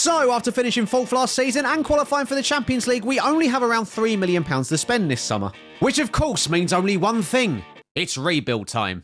So, after finishing 4th last season and qualifying for the Champions League, we only have around £3 million to spend this summer. Which of course means only one thing. It's rebuild time.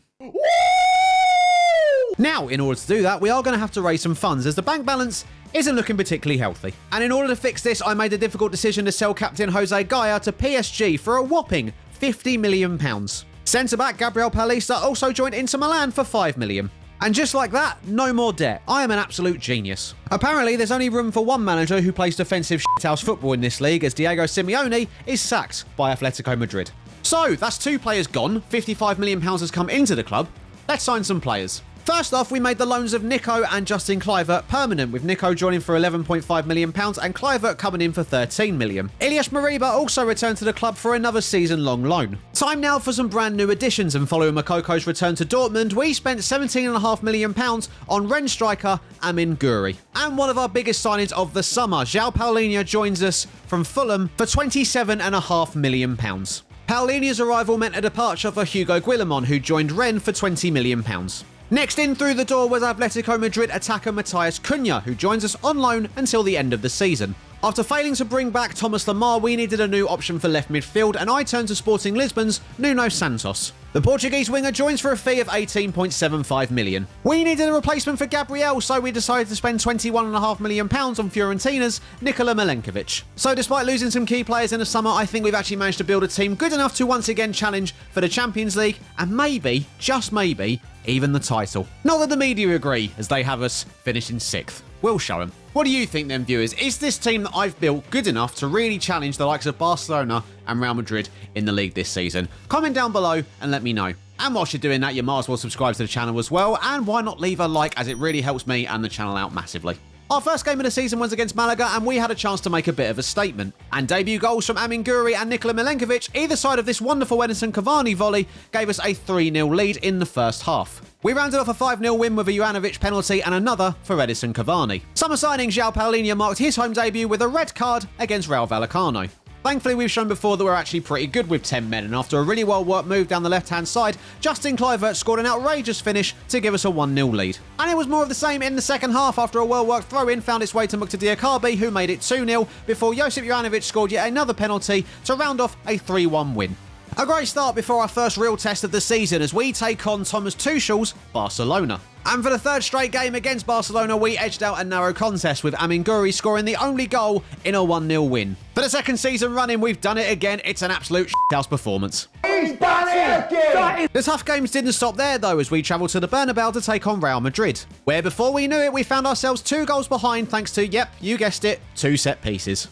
Now, in order to do that, we are going to have to raise some funds as the bank balance isn't looking particularly healthy. And in order to fix this, I made a difficult decision to sell captain Jose Gaya to PSG for a whopping £50 million. Centre-back Gabriel Paulista also joined Inter Milan for £5 million. And just like that, no more debt. I am an absolute genius. Apparently, there's only room for one manager who plays defensive shithouse football in this league, as Diego Simeone is sacked by Atletico Madrid. So, that's 2 players gone, £55 million has come into the club. Let's sign some players. First off, we made the loans of Nico and Justin Kluivert permanent, with Nico joining for £11.5 million and Kluivert coming in for £13 million. Ilyas Mariba also returned to the club for another season-long loan. Time now for some brand new additions, and following Mokoko's return to Dortmund, we spent £17.5 million on Rennes striker Amin Guri. And one of our biggest signings of the summer, João Paulinho joins us from Fulham for £27.5 million. Paulinho's arrival meant a departure for Hugo Guillamon, who joined Rennes for £20 million. Next in through the door was Atletico Madrid attacker Matías Cunha, who joins us on loan until the end of the season. After failing to bring back Thomas Lemar, we needed a new option for left midfield, and I turned to Sporting Lisbon's Nuno Santos. The Portuguese winger joins for a fee of £18.75 million. We needed a replacement for Gabriel, so we decided to spend £21.5 million on Fiorentina's Nikola Milenkovic. So despite losing some key players in the summer, I think we've actually managed to build a team good enough to once again challenge for the Champions League, and maybe, just maybe, even the title. Not that the media agree, as they have us finishing 6th. We'll show them. What do you think then, viewers? Is this team that I've built good enough to really challenge the likes of Barcelona and Real Madrid in the league this season? Comment down below and let me know. And whilst you're doing that, you might as well subscribe to the channel as well, and why not leave a like, as it really helps me and the channel out massively. Our first game of the season was against Malaga, and we had a chance to make a bit of a statement. And debut goals from Amin Guri and Nikola Milenkovic, either side of this wonderful Edinson Cavani volley, gave us a 3-0 lead in the first half. We rounded off a 5-0 win with a Juranovic penalty and another for Edinson Cavani. Summer signing João Paulinho marked his home debut with a red card against Rayo Vallecano. Thankfully, we've shown before that we're actually pretty good with 10 men, and after a really well-worked move down the left-hand side, Justin Kluivert scored an outrageous finish to give us a 1-0 lead. And it was more of the same in the second half after a well-worked throw-in found its way to Mukta Diakabi, who made it 2-0, before Josip Juranovic scored yet another penalty to round off a 3-1 win. A great start before our first real test of the season as we take on Thomas Tuchel's Barcelona. And for the third straight game against Barcelona, we edged out a narrow contest with Amin Guri scoring the only goal in a 1-0 win. For the second season running, we've done it again. It's an absolute shithouse performance. He's done it again! The tough games didn't stop there though, as we travelled to the Bernabeu to take on Real Madrid, where before we knew it, we found ourselves 2 goals behind thanks to, yep, you guessed it, 2 set pieces.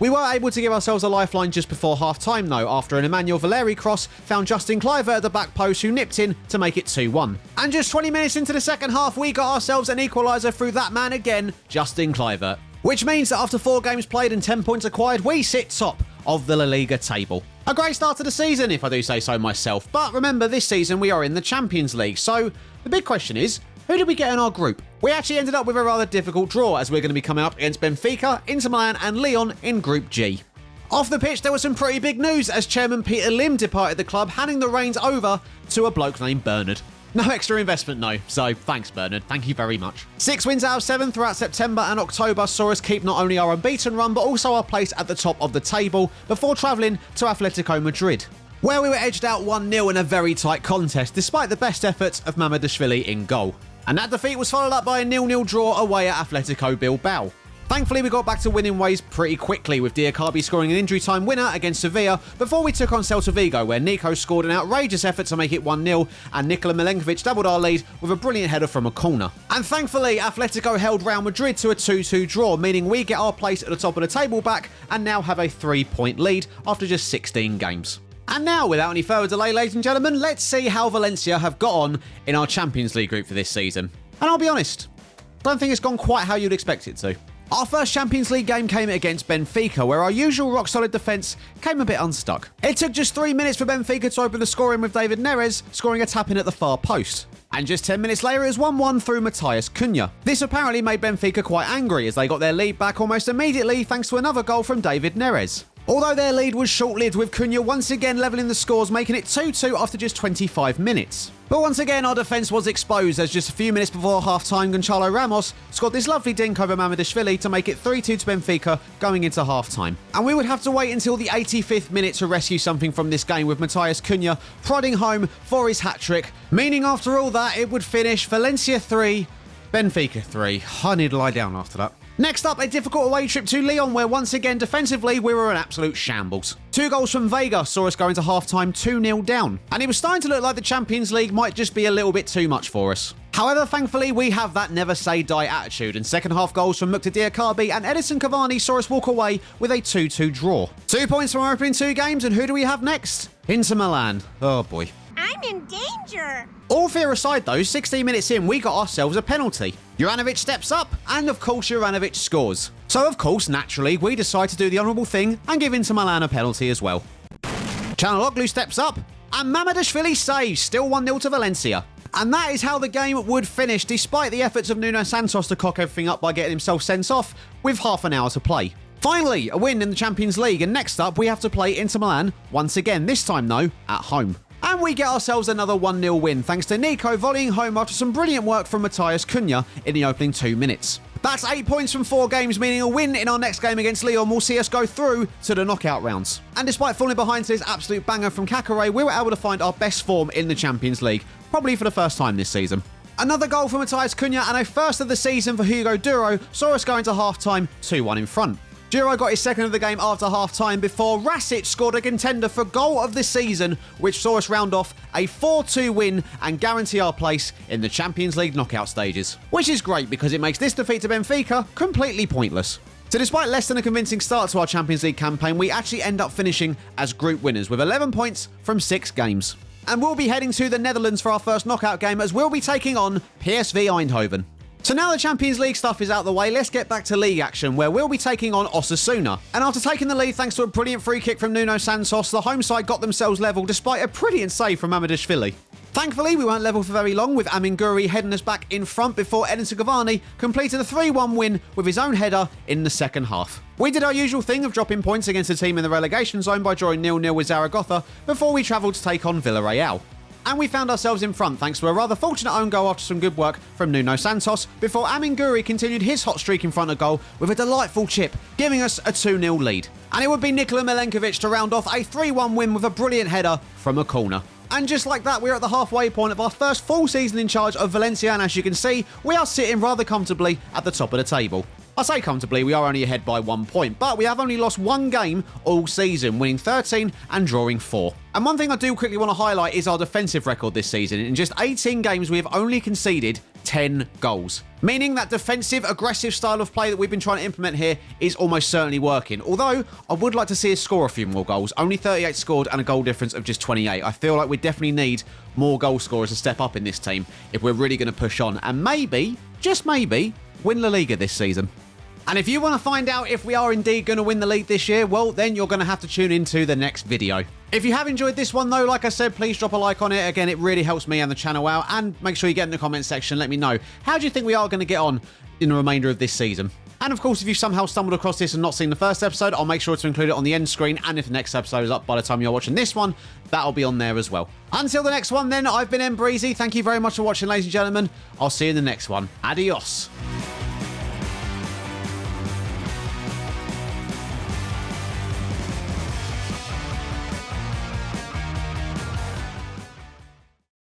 We were able to give ourselves a lifeline just before half-time though, after an Emmanuel Valeri cross found Justin Kluivert at the back post, who nipped in to make it 2-1. And just 20 minutes into the second half, we got ourselves an equaliser through that man again, Justin Kluivert. Which means that after 4 games played and 10 points acquired, we sit top of the La Liga table. A great start to the season, if I do say so myself, but remember, this season we are in the Champions League, so the big question is, who did we get in our group? We actually ended up with a rather difficult draw, as we're going to be coming up against Benfica, Inter Milan and Lyon in Group G. Off the pitch, there was some pretty big news as chairman Peter Lim departed the club, handing the reins over to a bloke named Bernard. No extra investment, no, so thanks Bernard, thank you very much. 6 wins out of 7 throughout September and October saw us keep not only our unbeaten run, but also our place at the top of the table before travelling to Atletico Madrid, where we were edged out 1-0 in a very tight contest, despite the best efforts of Mamadashvili in goal. And that defeat was followed up by a 0-0 draw away at Atletico Bilbao. Thankfully, we got back to winning ways pretty quickly, with Diakabi scoring an injury time winner against Sevilla before we took on Celta Vigo, where Nico scored an outrageous effort to make it 1-0, and Nikola Milenkovic doubled our lead with a brilliant header from a corner. And thankfully, Atletico held Real Madrid to a 2-2 draw, meaning we get our place at the top of the table back and now have a 3-point lead after just 16 games. And now, without any further delay, ladies and gentlemen, let's see how Valencia have got on in our Champions League group for this season. And I'll be honest, I don't think it's gone quite how you'd expect it to. Our first Champions League game came against Benfica, where our usual rock-solid defence came a bit unstuck. It took just 3 minutes for Benfica to open the scoring with David Neres scoring a tap-in at the far post. And just 10 minutes later, it was 1-1 through Matías Cunha. This apparently made Benfica quite angry, as they got their lead back almost immediately thanks to another goal from David Neres. Although their lead was short-lived, with Cunha once again levelling the scores, making it 2-2 after just 25 minutes. But once again, our defence was exposed as just a few minutes before half-time, Gonçalo Ramos scored this lovely dink over Mamardashvili to make it 3-2 to Benfica going into half-time. And we would have to wait until the 85th minute to rescue something from this game, with Matheus Cunha prodding home for his hat-trick, meaning after all that it would finish Valencia 3, Benfica 3. I need to lie down after that. Next up, a difficult away trip to Lyon, where once again defensively we were an absolute shambles. 2 goals from Vega saw us go into half-time 2-0 down, and it was starting to look like the Champions League might just be a little bit too much for us. However, thankfully, we have that never-say-die attitude, and second-half goals from Mukta Diakabi and Edison Cavani saw us walk away with a 2-2 draw. 2 points from our opening 2 games, and who do we have next? Inter Milan. Oh boy. I'm in danger. All fear aside though, 16 minutes in, we got ourselves a penalty. Juranovic steps up, and of course Juranovic scores. So of course, naturally, we decide to do the honourable thing and give Inter Milan a penalty as well. Çalhanoğlu steps up, and Mamardashvili saves, still 1-0 to Valencia. And that is how the game would finish, despite the efforts of Nuno Santos to cock everything up by getting himself sent off with half an hour to play. Finally, a win in the Champions League, and next up we have to play Inter Milan once again, this time though, at home. And we get ourselves another 1-0 win, thanks to Nico volleying home after some brilliant work from Matheus Cunha in the opening 2 minutes. That's 8 points from 4 games, meaning a win in our next game against Lyon will see us go through to the knockout rounds. And despite falling behind to this absolute banger from Kakare, we were able to find our best form in the Champions League, probably for the first time this season. Another goal from Matheus Cunha and a first of the season for Hugo Duro saw us go into half-time 2-1 in front. Duro got his second of the game after half-time before Rasic scored a contender for goal of the season, which saw us round off a 4-2 win and guarantee our place in the Champions League knockout stages. Which is great because it makes this defeat to Benfica completely pointless. So despite less than a convincing start to our Champions League campaign, we actually end up finishing as group winners with 11 points from 6 games. And we'll be heading to the Netherlands for our first knockout game, as we'll be taking on PSV Eindhoven. So now the Champions League stuff is out the way, let's get back to league action, where we'll be taking on Osasuna. And after taking the lead thanks to a brilliant free kick from Nuno Santos, the home side got themselves level despite a brilliant save from Mamardashvili. Thankfully, we weren't level for very long, with Amin Guri heading us back in front before Edison Cavani completed a 3-1 win with his own header in the second half. We did our usual thing of dropping points against a team in the relegation zone by drawing 0-0 with Zaragoza before we travelled to take on Villarreal. And we found ourselves in front thanks to a rather fortunate own goal after some good work from Nuno Santos before Amin Guri continued his hot streak in front of goal with a delightful chip, giving us a 2-0 lead. And it would be Nikola Milenkovic to round off a 3-1 win with a brilliant header from a corner. And just like that, we're at the halfway point of our first full season in charge of Valencia, and as you can see, we are sitting rather comfortably at the top of the table. I say comfortably, we are only ahead by 1 point, but we have only lost 1 game all season, winning 13 and drawing 4. And one thing I do quickly want to highlight is our defensive record this season. In just 18 games, we have only conceded 10 goals. Meaning that defensive, aggressive style of play that we've been trying to implement here is almost certainly working. Although, I would like to see us score a few more goals. Only 38 scored and a goal difference of just 28. I feel like we definitely need more goal scorers to step up in this team if we're really going to push on. And maybe, just maybe, win La Liga this season. And if you want to find out if we are indeed going to win the league this year, well, then you're going to have to tune into the next video. If you have enjoyed this one though, like I said, please drop a like on it. Again, it really helps me and the channel out. And make sure you get in the comments section, let me know, how do you think we are going to get on in the remainder of this season? And of course, if you've somehow stumbled across this and not seen the first episode, I'll make sure to include it on the end screen. And if the next episode is up by the time you're watching this one, that'll be on there as well. Until the next one then, I've been Breezy. Thank you very much for watching, ladies and gentlemen. I'll see you in the next one. Adios.